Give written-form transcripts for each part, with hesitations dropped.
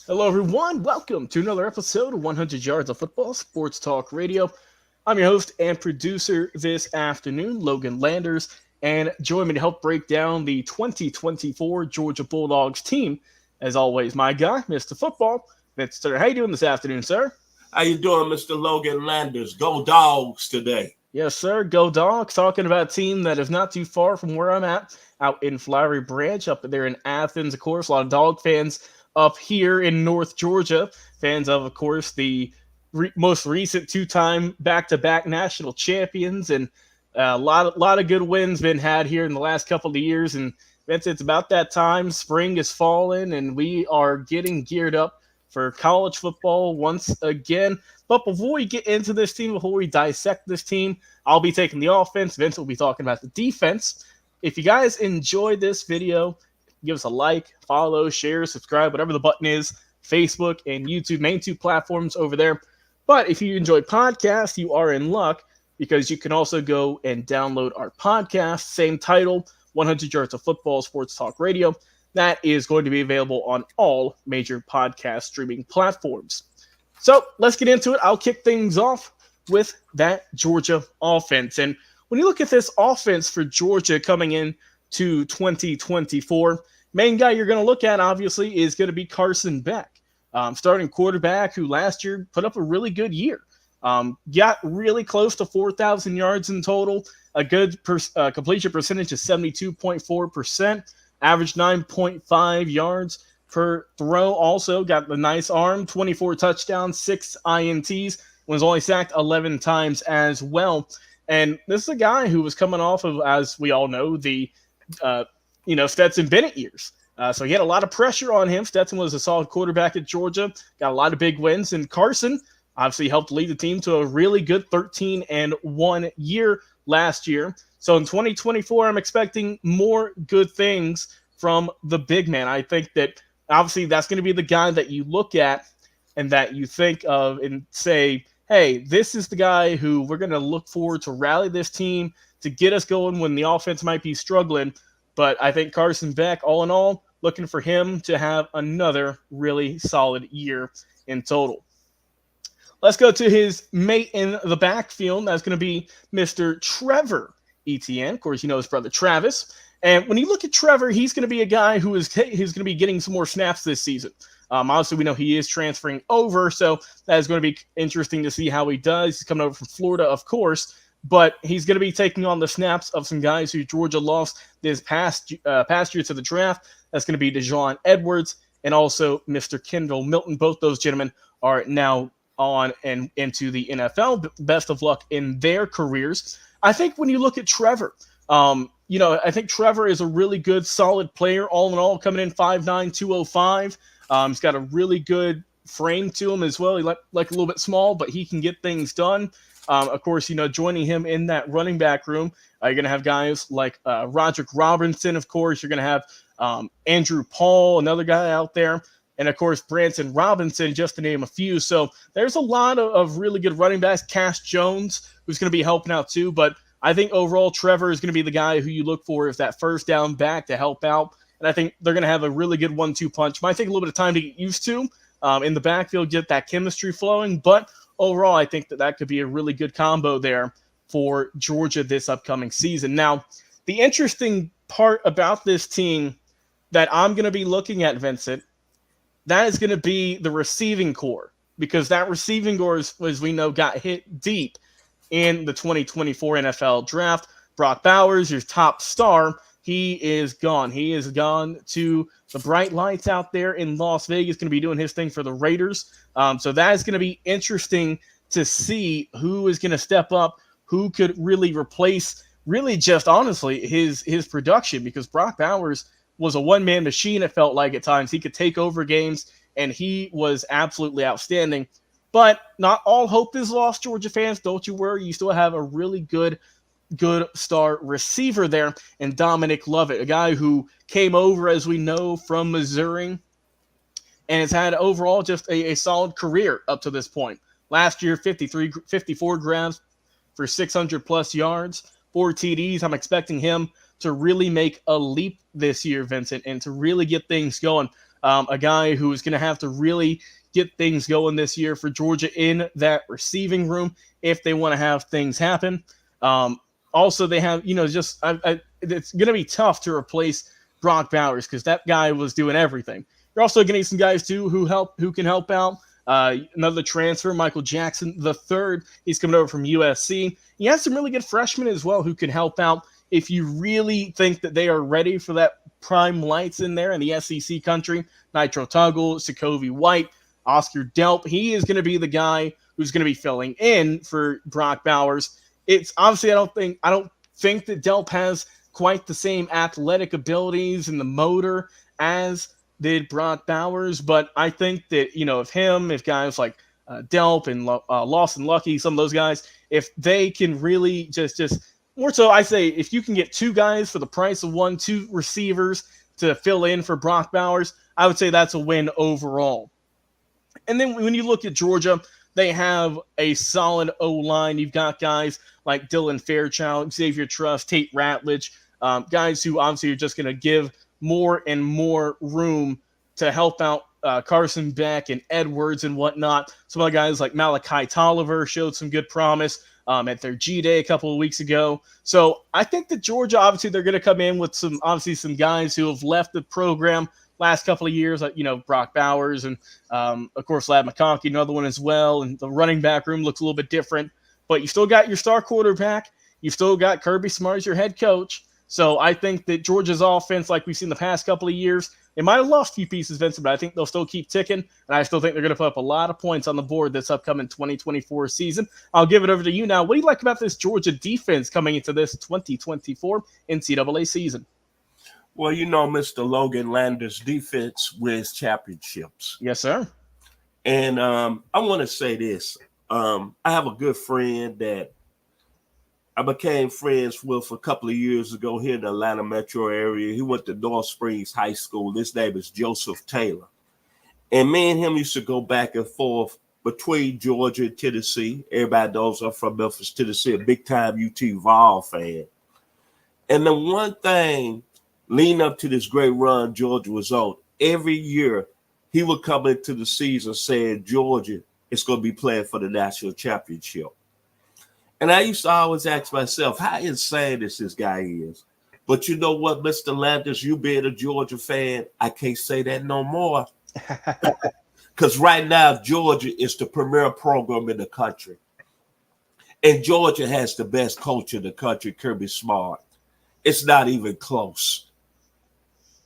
Hello, everyone. Welcome to another episode of 100 Yards of Football Sports Talk Radio. I'm your host and producer this afternoon, Logan Landers, and join me to help break down the 2024 Georgia Bulldogs team. As always, my guy, Mr. Football, Vincent Turner. How you doing this afternoon, sir? How you doing, Mr. Logan Landers? Go Dogs today. Yes, sir. Go Dogs. Talking about a team that is not too far from where I'm at, out in Flowery Branch, up there in Athens, of course. A lot of dog fans up here in North Georgia. Fans of course, the most recent two-time back-to-back national champions, and a lot of good wins been had here in the last couple of years. And it's about that time. Spring is falling, and we are getting geared up for college football once again. But before we get into this team, before we dissect this team, I'll be taking the offense. Vince will be talking about the defense. If you guys enjoyed this video, give us a like, follow, share, subscribe, whatever the button is, Facebook and YouTube, main two platforms over there. But if you enjoy podcasts, you are in luck because you can also go and download our podcast, same title, 100 Yards of Football Sports Talk Radio. That is going to be available on all major podcast streaming platforms. So let's get into it. I'll kick things off with that Georgia offense. And when you look at this offense for Georgia coming in to 2024, main guy you're going to look at, obviously, is going to be Carson Beck, starting quarterback who last year put up a really good year. Got really close to 4,000 yards in total, a good completion percentage of 72.4%, averaged 9.5 yards per throw. Also got the nice arm, 24 touchdowns, 6 INTs, was only sacked 11 times as well. And this is a guy who was coming off of, as we all know, the Stetson Bennett years. So he had a lot of pressure on him. Stetson was a solid quarterback at Georgia, got a lot of big wins. And Carson obviously helped lead the team to a really good 13-1 year last year. So in 2024, I'm expecting more good things from the big man. I think that obviously that's going to be the guy that you look at and that you think of and say, hey, this is the guy who we're going to look forward to rally this team to get us going when the offense might be struggling. But I think Carson Beck, all in all, looking for him to have another really solid year in total. Let's go to his mate in the backfield. That's going to be Mr. Trevor Etienne. Of course, you know his brother Travis. And when you look at Trevor, he's going to be a guy who's going to be getting some more snaps this season. Obviously, we know he is transferring over, so that is going to be interesting to see how he does. He's coming over from Florida, of course, but he's going to be taking on the snaps of some guys who Georgia lost this past year to the draft. That's going to be DeJuan Edwards and also Mr. Kendall Milton. Both those gentlemen are now on and into the NFL. Best of luck in their careers. I think when you look at Trevor, I think Trevor is a really good, solid player. All in all, coming in 5'9", 205. He's got a really good frame to him as well. He like a little bit small, but he can get things done. Of course, joining him in that running back room, you're going to have guys like Roderick Robinson, of course. You're going to have Andrew Paul, another guy out there. And, of course, Branson Robinson, just to name a few. So there's a lot of really good running backs. Cash Jones, who's going to be helping out too. But I think overall Trevor is going to be the guy who you look for if that first down back to help out. And I think they're going to have a really good 1-2 punch. Might take a little bit of time to get used to in the backfield, get that chemistry flowing. But overall, I think that could be a really good combo there for Georgia this upcoming season. Now, the interesting part about this team that I'm going to be looking at, Vincent, that is going to be the receiving core, because that receiving core, as we know, got hit deep in the 2024 NFL draft. Brock Bowers, your top star, he is gone. He is gone to the bright lights out there in Las Vegas, going to be doing his thing for the Raiders. So that is going to be interesting to see who is going to step up, who could really replace, really just honestly, his production, because Brock Bowers was a one-man machine, it felt like at times. He could take over games, and he was absolutely outstanding. But not all hope is lost, Georgia fans. Don't you worry. You still have a really good star receiver there, and Dominic Lovett, a guy who came over, as we know, from Missouri, and has had overall just a solid career up to this point. Last year, 54 grabs for 600-plus yards, 4 TDs. I'm expecting him to really make a leap this year, Vincent, and to really get things going. a guy who is going to have to really get things going this year for Georgia in that receiving room if they want to have things happen. Also, they have, it's going to be tough to replace Brock Bowers because that guy was doing everything. You're also going to need some guys too who can help out. Another transfer, Michael Jackson the third. He's coming over from USC. He has some really good freshmen as well who can help out if you really think that they are ready for that prime lights in there in the SEC country. Nitro Tuggle, Sokovie White, Oscar Delp. He is going to be the guy who's going to be filling in for Brock Bowers. It's obviously I don't think that Delp has quite the same athletic abilities and the motor as did Brock Bowers, but I think that if guys like Delp and Lawson Lucky, some of those guys, if they can really just more so, I say if you can get two guys for the price of one, two receivers to fill in for Brock Bowers, I would say that's a win overall. And then when you look at Georgia, they have a solid O-line. You've got guys like Dylan Fairchild, Xavier Truss, Tate Ratledge, guys who obviously are just going to give more and more room to help out Carson Beck and Edwards and whatnot. Some other guys like Malachi Tolliver showed some good promise at their G-Day a couple of weeks ago. So I think that Georgia, obviously, they're going to come in with some guys who have left the program last couple of years, like, Brock Bowers and, of course, Ladd McConkey, another one as well. And the running back room looks a little bit different. But you still got your star quarterback. You've still got Kirby Smart as your head coach. So I think that Georgia's offense, like we've seen the past couple of years, they might have lost a few pieces, Vincent, but I think they'll still keep ticking. And I still think they're going to put up a lot of points on the board this upcoming 2024 season. I'll give it over to you now. What do you like about this Georgia defense coming into this 2024 NCAA season? Well, Mr. Logan Landers' defense wins championships. Yes, sir. And I want to say this. I have a good friend that I became friends with a couple of years ago here in the Atlanta metro area. He went to North Springs High School. His name is Joseph Taylor. And me and him used to go back and forth between Georgia and Tennessee. Everybody knows I'm from Memphis, Tennessee, a big-time UT Vol fan. And the one thing leading up to this great run Georgia was on, every year he would come into the season saying Georgia is going to be playing for the national championship. And I used to always ask myself, how insane this guy is. But you know what, Mr. Landers, you being a Georgia fan, I can't say that no more. Because right now, Georgia is the premier program in the country. And Georgia has the best coach in the country, Kirby Smart. It's not even close.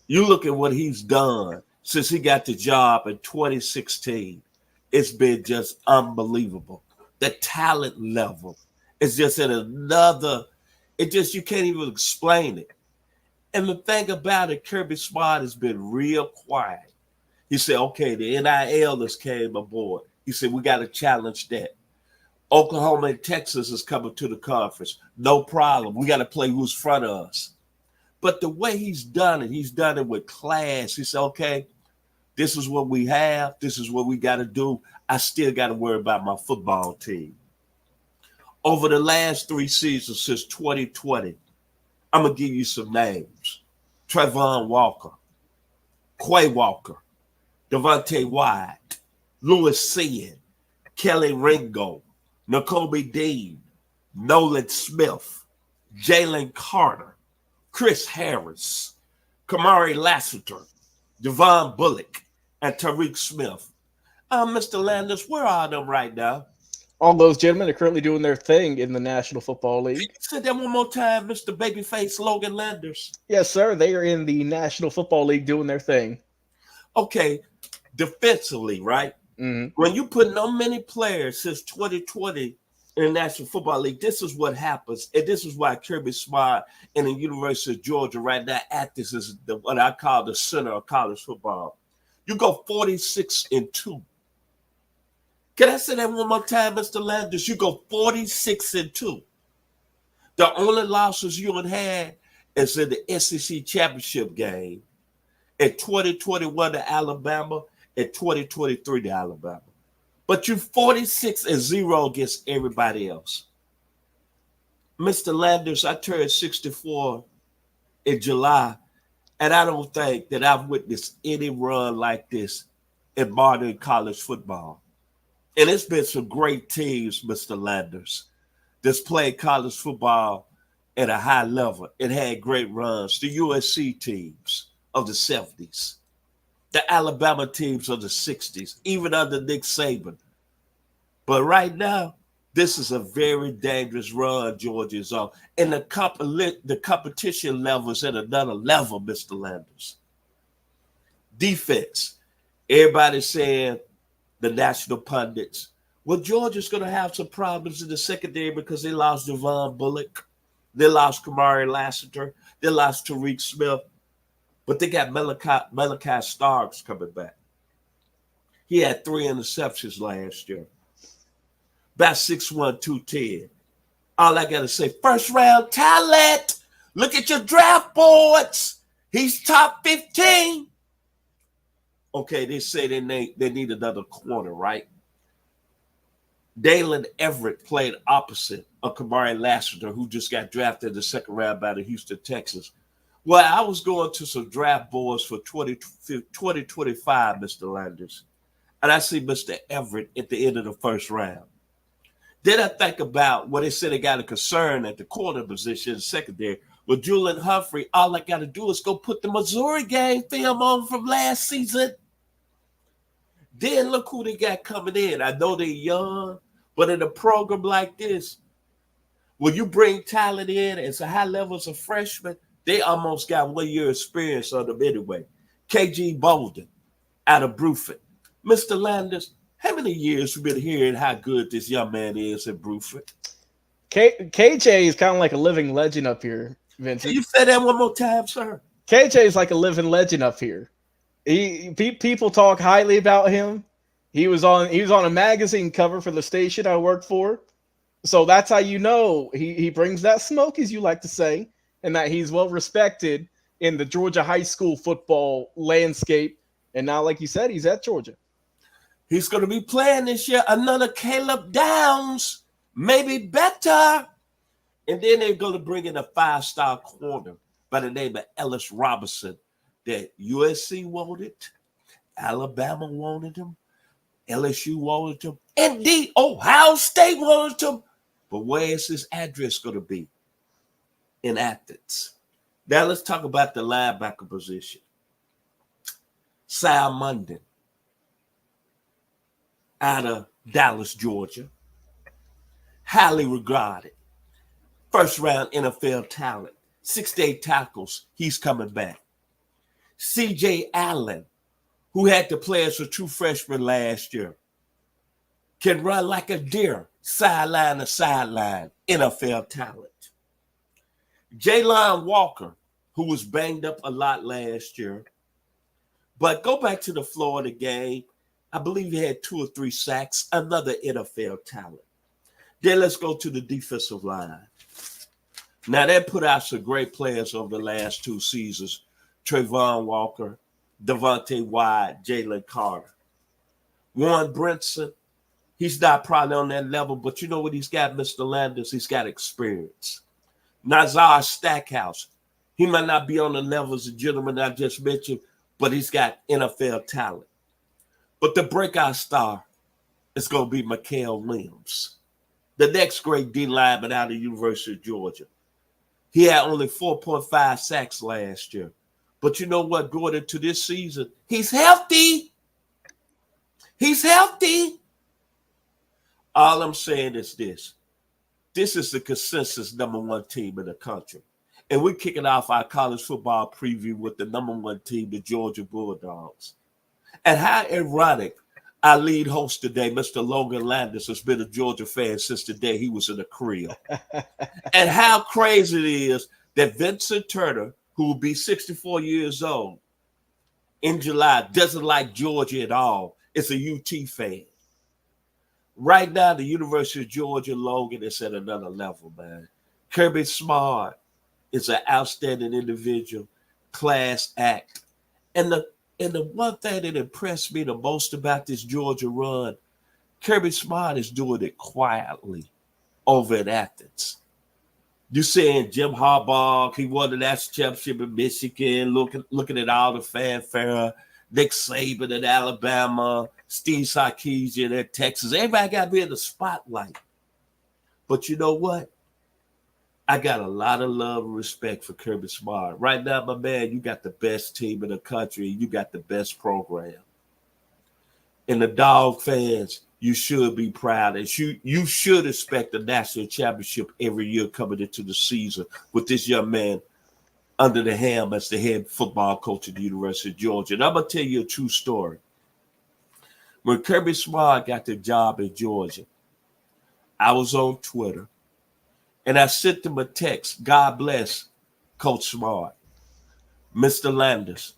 You look at what he's done since he got the job in 2016. It's been just unbelievable. The talent level is just at another, you can't even explain it. And the thing about it, Kirby Smart has been real quiet. He said, okay, the NIL has came aboard. He said, we got to challenge that. Oklahoma and Texas is coming to the conference. No problem. We got to play who's in front of us. But the way he's done it with class. He said, okay, this is what we have. This is what we got to do. I still got to worry about my football team. Over the last 3 seasons since 2020, I'm going to give you some names. Trayvon Walker, Quay Walker, Devontae White, Lewis Sin, Kelly Ringo, Nakobe Dean, Nolan Smith, Jalen Carter, Chris Harris, Kamari Lassiter, Devon Bullock, and Tariq Smith. Mr. Landers, where are them right now? All those gentlemen are currently doing their thing in the National Football League. Say that one more time, Mr. Babyface Logan Landers. Yes, sir. They are in the National Football League doing their thing. Okay, defensively, right? Mm-hmm. When you put no many players since 2020 in the National Football League, this is what happens. And this is why Kirby Smart and the University of Georgia right now act as what I call the center of college football. You go 46-2. Can I say that one more time, Mr. Landers? You go 46-2. The only losses you had is in the SEC championship game in 2021 to Alabama and 2023 to Alabama. But you 46-0 against everybody else. Mr. Landers, I turned 64 in July, And I don't think that I've witnessed any run like this in modern college football. And it's been some great teams, Mr. Landers, that's played college football at a high level and had great runs. The USC teams of the 70s, the Alabama teams of the 60s, even under Nick Saban. But right now, this is a very dangerous run Georgia is on. And the competition level is at another level, Mr. Landers. Defense. Everybody's saying, the national pundits, well, Georgia's going to have some problems in the secondary because they lost Javon Bullock. They lost Kamari Lassiter. They lost Tariq Smith. But they got Malachi Starks coming back. He had 3 interceptions last year. About 6'1", 210. All I got to say, first round talent. Look at your draft boards. He's top 15. Okay, they say they need another corner, right? Dalen Everett played opposite of Kamari Lassiter, who just got drafted in the second round by the Houston Texans. Well, I was going to some draft boards for 2025, Mr. Landers, and I see Mr. Everett at the end of the first round. Then I think about what they said they got a concern at the corner position in the secondary. With Julian Humphrey, all I got to do is go put the Missouri game film on from last season. Then look who they got coming in. I know they're young, but in a program like this, when you bring talent in as a high level as a freshman, they almost got 1 year experience on them anyway. KG Bolden out of Bruford. Mr. Landers, how many years we've been hearing how good this young man is at Bruford? KJ is kind of like a living legend up here, Vincent. Can you say that one more time, sir? KJ is like a living legend up here. People talk highly about him. He was on a magazine cover for the station I worked for. So that's how you know he brings that smoke, as you like to say, and that he's well respected in the Georgia high school football landscape. And now, like you said, he's at Georgia. He's going to be playing this year. Another Caleb Downs, maybe better. And then they're going to bring in a 5-star corner by the name of Ellis Robinson that USC wanted, Alabama wanted him, LSU wanted him, indeed Ohio State wanted him. But where is his address going to be? In Athens. Now let's talk about the linebacker position. Sal Munden out of Dallas, Georgia. Highly regarded. First round NFL talent. 6'8" tackles. He's coming back. C.J. Allen, who had to play as a true freshman last year, can run like a deer, sideline to sideline, NFL talent. Jalon Walker, who was banged up a lot last year, but go back to the Florida game. I believe he had 2 or 3 sacks, another NFL talent. Then let's go to the defensive line. Now, they put out some great players over the last 2 seasons. Trayvon Walker, Devontae Wyatt, Jalen Carter. Warren Brinson, he's not probably on that level, but you know what he's got, Mr. Landers? He's got experience. Nazar Stackhouse, he might not be on the level as the gentleman I just mentioned, but he's got NFL talent. But the breakout star is going to be Mikael Williams, the next great D lineman out of the University of Georgia. He had only 4.5 sacks last year. But you know what? Going into this season, he's healthy. He's healthy. All I'm saying is this. This is the consensus #1 team in the country. And we're kicking off our college football preview with the #1 team, the Georgia Bulldogs. And how ironic, our lead host today, Mr. Logan Landers, has been a Georgia fan since the day he was in the crib. And how crazy it is that Vincent Turner, who will be 64 years old in July, doesn't like Georgia at all. It's a UT fan. Right now, the University of Georgia, Logan, is at another level, man. Kirby Smart is an outstanding individual, class act. And the one thing that impressed me the most about this Georgia run, Kirby Smart is doing it quietly over in Athens. You saying Jim Harbaugh, he won the national championship in Michigan, looking at all the fanfare, Nick Saban at Alabama, Steve Sarkisian at Texas. Everybody got to be in the spotlight. But you know what? I got a lot of love and respect for Kirby Smart. Right now, my man, you got the best team in the country. You got the best program. And the Dog fans, you should be proud. And you should expect a national championship every year coming into the season with this young man under the helm as the head football coach at the University of Georgia. And I'm going to tell you a true story. When Kirby Smart got the job in Georgia, I was on Twitter, and I sent him a text. God bless Coach Smart. Mr. Landers,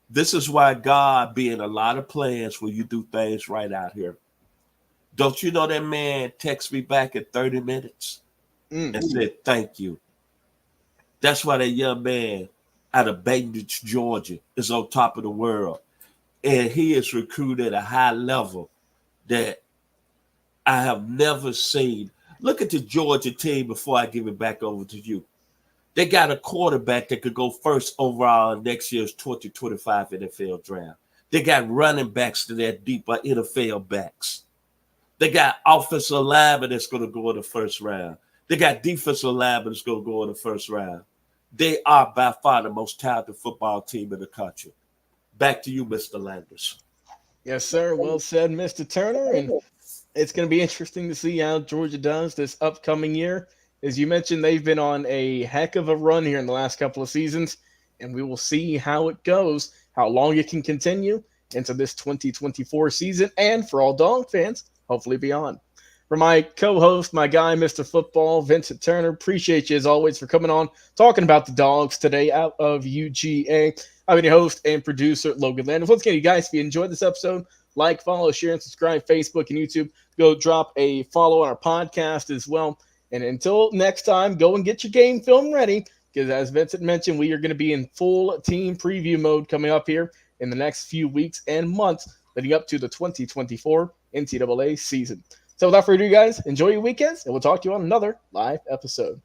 this is why God be in a lot of plans when you do things right out here. Don't you know that man texted me back in 30 minutes and said, thank you. That's why that young man out of Bainbridge, Georgia is on top of the world. And he is recruited at a high level that I have never seen. Look at the Georgia team before I give it back over to you. They got a quarterback that could go first overall in next year's 2025 NFL draft. They got running backs that are deep by NFL backs. They got offensive linemen that's going to go in the first round. They got defensive linemen that's going to go in the first round. They are by far the most talented football team in the country. Back to you, Mr. Landers. Yes, sir. Well said, Mr. Turner. And it's going to be interesting to see how Georgia does this upcoming year. As you mentioned, they've been on a heck of a run here in the last couple of seasons, and we will see how it goes, how long it can continue into this 2024 season, and for all Dog fans, hopefully beyond. For my co-host, my guy, Mr. Football, Vincent Turner, appreciate you as always for coming on, talking about the Dogs today out of UGA. I'm your host and producer, Logan Landers. Once again, you guys, if you enjoyed this episode, like, follow, share, and subscribe, Facebook and YouTube. Go drop a follow on our podcast as well. And until next time, go and get your game film ready, because as Vincent mentioned, we are going to be in full team preview mode coming up here in the next few weeks and months leading up to the 2024 NCAA season. So without further ado, guys, enjoy your weekends, and we'll talk to you on another live episode.